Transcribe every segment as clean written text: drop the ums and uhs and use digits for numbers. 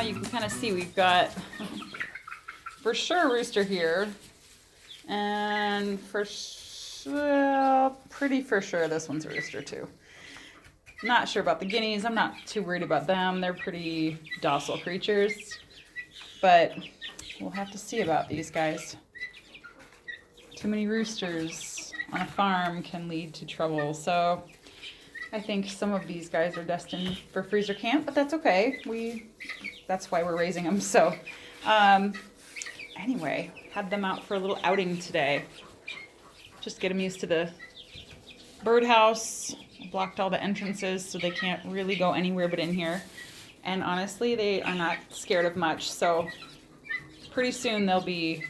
you can kind of see we've got for sure a rooster here, and well, pretty for sure this one's a rooster too. Not sure about the guineas. I'm not too worried about them. They're pretty docile creatures, but we'll have to see about these guys. Too many roosters on a farm can lead to trouble, so I think some of these guys are destined for freezer camp, but that's okay. That's why we're raising them. So anyway, had them out for a little outing today. Just get them used to the birdhouse. I blocked all the entrances so they can't really go anywhere but in here. And honestly, they are not scared of much, so pretty soon they'll be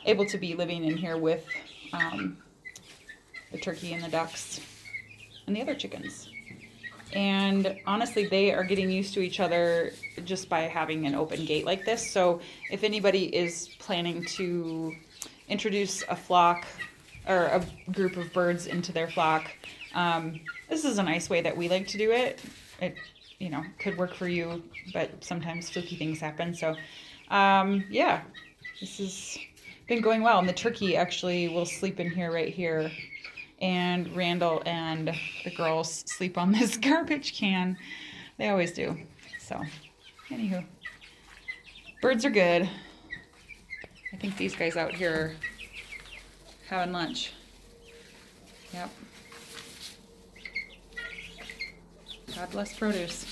able to be living in here with the turkey and the ducks and the other chickens. And honestly, they are getting used to each other just by having an open gate like this. So if anybody is planning to introduce a flock or a group of birds into their flock, this is a nice way that we like to do it. It, could work for you, but sometimes spooky things happen. So yeah, this has been going well. And the turkey actually will sleep in here right here. And Randall and the girls sleep on this garbage can. They always do. So, anywho, birds are good. I think these guys out here are having lunch. Yep. God bless produce.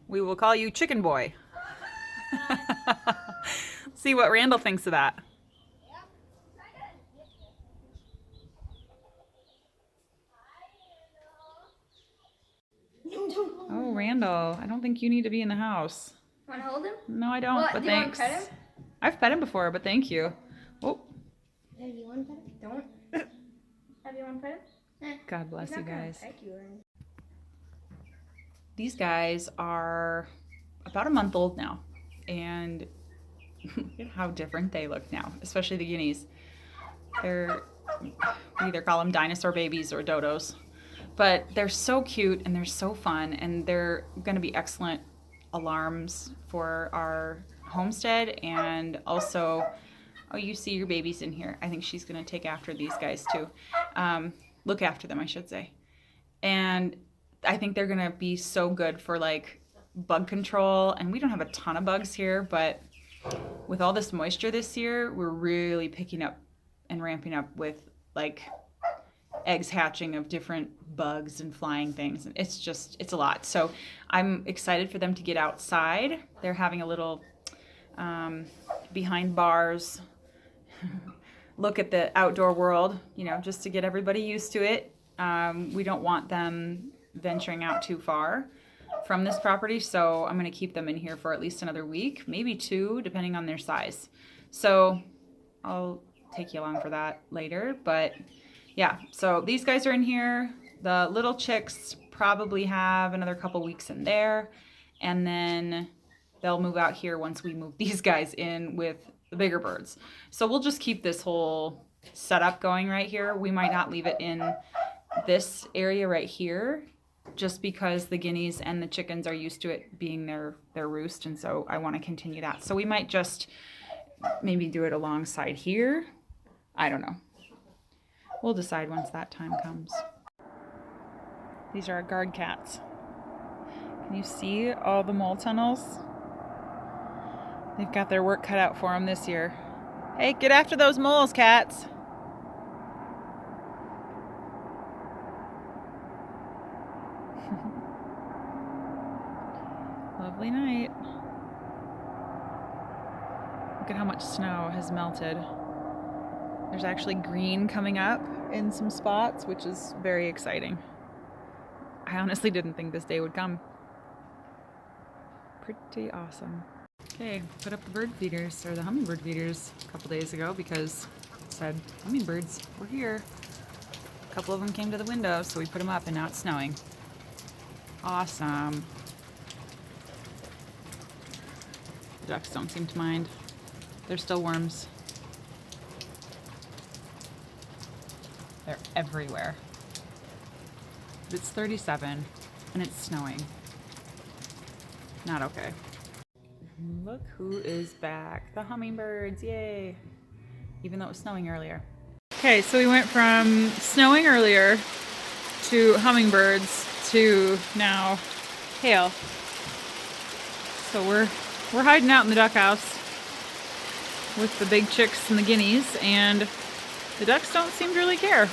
We will call you Chicken Boy. See what Randall thinks of that. Oh, Randall, I don't think you need to be in the house. Want to hold him? No, I don't, but do thanks. You want to pet him? I've pet him before, but thank you. Oh. Yeah, you want to pet him? Don't. Have you want to pet him? God bless you guys. You These guys are about a month old now, and look at how different they look now, especially the guineas. We either call them dinosaur babies or dodos, but they're so cute and they're so fun, and they're going to be excellent alarms for our homestead. And also, oh, you see your babies in here. I think she's going to take after these guys too. Look after them, I should say. And I think they're gonna be so good for like bug control. And we don't have a ton of bugs here, but with all this moisture this year, we're really picking up and ramping up with like eggs hatching of different bugs and flying things. It's a lot. So I'm excited for them to get outside. They're having a little behind bars look at the outdoor world, just to get everybody used to it. We don't want them venturing out too far from this property, so I'm going to keep them in here for at least another week, maybe 2, depending on their size. So I'll take you along for that later, but yeah, so these guys are in here. The little chicks probably have another couple weeks in there, and then they'll move out here once we move these guys in with the bigger birds. So we'll just keep this whole setup going right here. We might not leave it in this area right here, just because the guineas and the chickens are used to it being their roost, and so I want to continue that. So we might just maybe do it alongside here. I don't know. We'll decide once that time comes. These are our guard cats. Can you see all the mole tunnels? They've got their work cut out for them this year. Hey, get after those moles, cats. Lovely night. Look at how much snow has melted. There's actually green coming up in some spots, which is very exciting. I honestly didn't think this day would come. Pretty awesome. Okay, put up the bird feeders, or the hummingbird feeders, a couple days ago because it said, hummingbirds, we're here. A couple of them came to the window, so we put them up, and now it's snowing. Awesome. ducks don't seem to mind. They're still worms. They're everywhere. It's 37 and it's snowing. Not okay. Look who is back. The hummingbirds, yay. Even though it was snowing earlier. Okay, so we went from snowing earlier to hummingbirds to now hail. So we're hiding out in the duck house with the big chicks and the guineas, and the ducks don't seem to really care.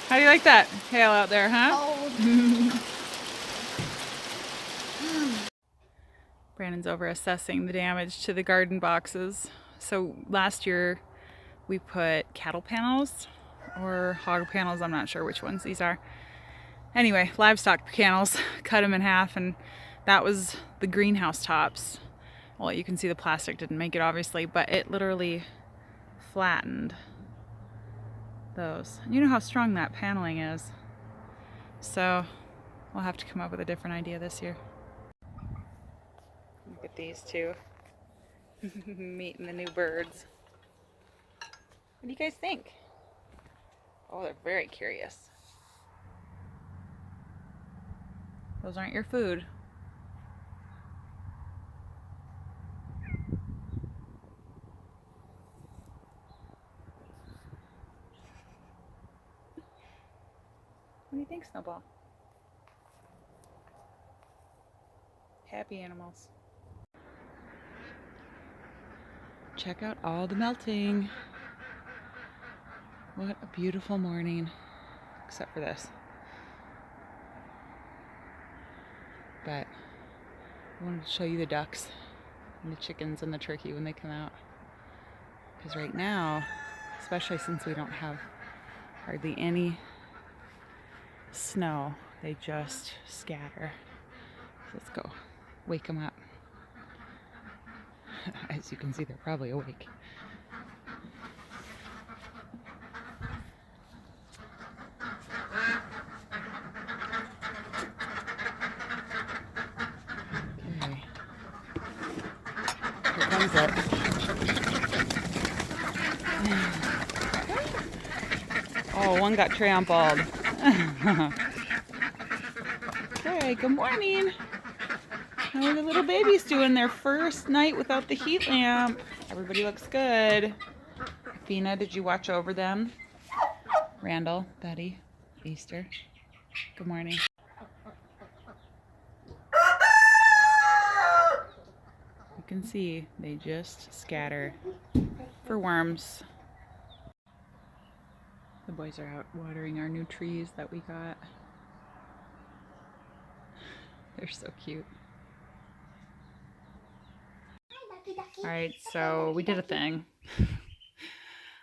How do you like that hail out there, huh? Brandon's over assessing the damage to the garden boxes. So last year we put cattle panels or hog panels, I'm not sure which ones these are. Anyway, livestock panels, cut them in half, and that was the greenhouse tops. Well, you can see the plastic didn't make it obviously, but it literally flattened those. You know how strong that paneling is. So we'll have to come up with a different idea this year. Look at these two meeting the new birds. What do you guys think? Oh, they're very curious. Those aren't your food. What do you think, Snowball? Happy animals. Check out all the melting. What a beautiful morning. Except for this. But I wanted to show you the ducks and the chickens and the turkey when they come out. Because right now, especially since we don't have hardly any snow, they just scatter. So let's go wake them up. As you can see, they're probably awake. Okay. Here comes it. Oh, one got trampled. Okay, good morning. How are the little babies doing their first night without the heat lamp? Everybody looks good. Fina, did you watch over them? Randall, Betty, Easter. Good morning. You can see they just scatter for worms. The boys are out watering our new trees that we got. They're so cute. Alright, so we did a thing.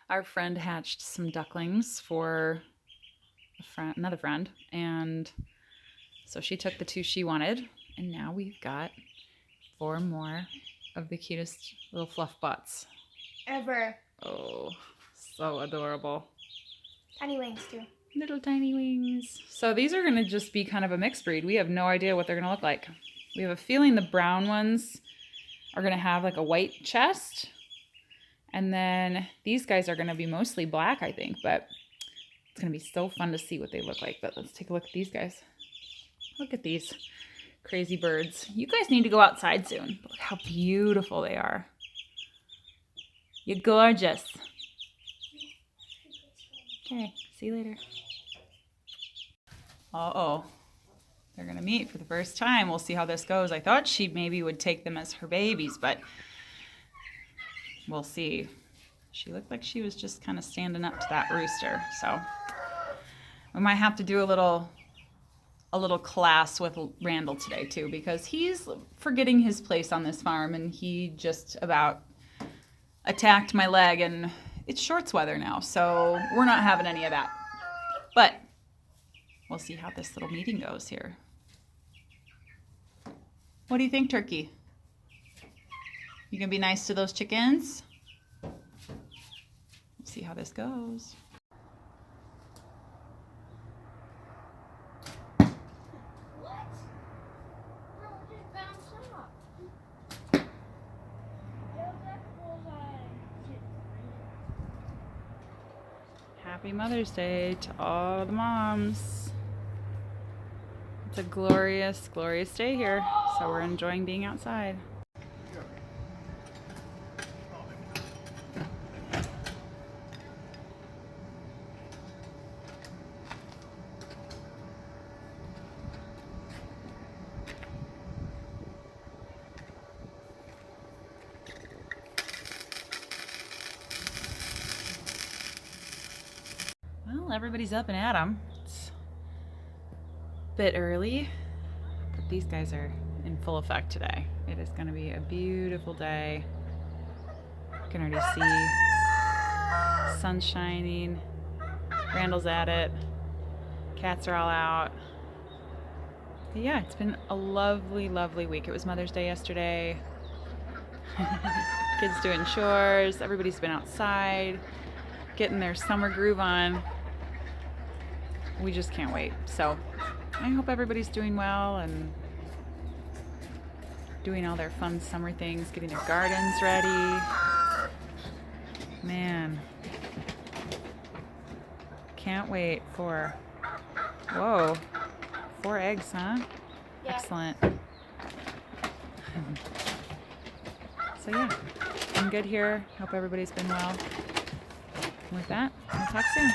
Our friend hatched some ducklings for another friend, and so she took the 2 she wanted, and now we've got 4 more of the cutest little fluff butts. Ever. Oh, so adorable. Tiny wings too. Little tiny wings. So these are going to just be kind of a mixed breed. We have no idea what they're going to look like. We have a feeling the brown ones are going to have like a white chest. And then these guys are going to be mostly black, I think. But it's going to be so fun to see what they look like. But let's take a look at these guys. Look at these crazy birds. You guys need to go outside soon. Look how beautiful they are. You're gorgeous. Okay, see you later. Uh-oh. They're going to meet for the first time. We'll see how this goes. I thought she maybe would take them as her babies, but we'll see. She looked like she was just kind of standing up to that rooster. So we might have to do a little class with Randall today too, because he's forgetting his place on this farm, and he just about attacked my leg, and it's shorts weather now, so we're not having any of that. But we'll see how this little meeting goes here. What do you think, Turkey? You gonna be nice to those chickens? Let's see how this goes. Happy Mother's Day to all the moms. It's a glorious, glorious day here, so we're enjoying being outside. Well, everybody's up and at 'em. It's a bit early, but these guys are in full effect today. It is going to be a beautiful day. You can already see sun shining. Randall's at it. Cats are all out. But yeah, it's been a lovely, lovely week. It was Mother's Day yesterday. Kids doing chores. Everybody's been outside, getting their summer groove on. We just can't wait. So I hope everybody's doing well and doing all their fun summer things, getting their gardens ready. Man, can't wait for, whoa, 4 eggs, huh? Yeah. Excellent. So yeah, I'm good here. Hope everybody's been well. With that, we'll talk soon.